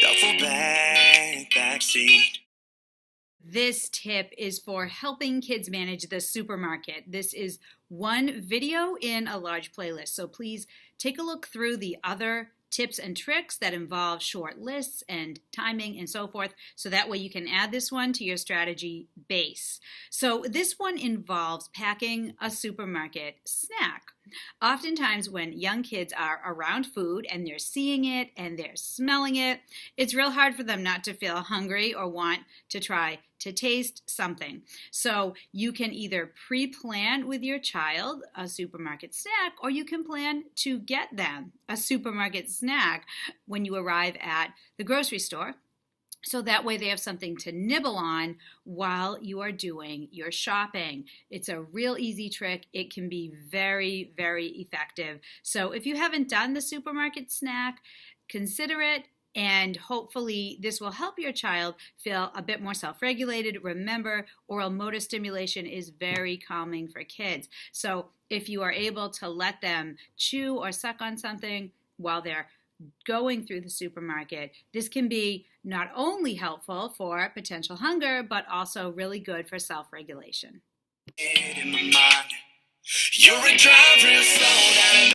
Duffel bag, backseat. This tip is for helping kids manage the supermarket. This is one video in a large playlist, so please take a look through the other tips and tricks that involve short lists and timing and so forth, so that way you can add this one to your strategy base. So this one involves packing a supermarket snack. Oftentimes when young kids are around food and they're seeing it and they're smelling it, it's real hard for them not to feel hungry or want to try to taste something. So you can either pre-plan with your child a supermarket snack, or you can plan to get them a supermarket snack when you arrive at the grocery store. So that way they have something to nibble on while you are doing your shopping. It's a real easy trick. It can be very, very effective. So if you haven't done the supermarket snack, consider it. And hopefully this will help your child feel a bit more self-regulated. Remember, oral motor stimulation is very calming for kids. So if you are able to let them chew or suck on something while they're going through the supermarket, this can be not only helpful for potential hunger, but also really good for self-regulation. In my mind, you're a drive real slow.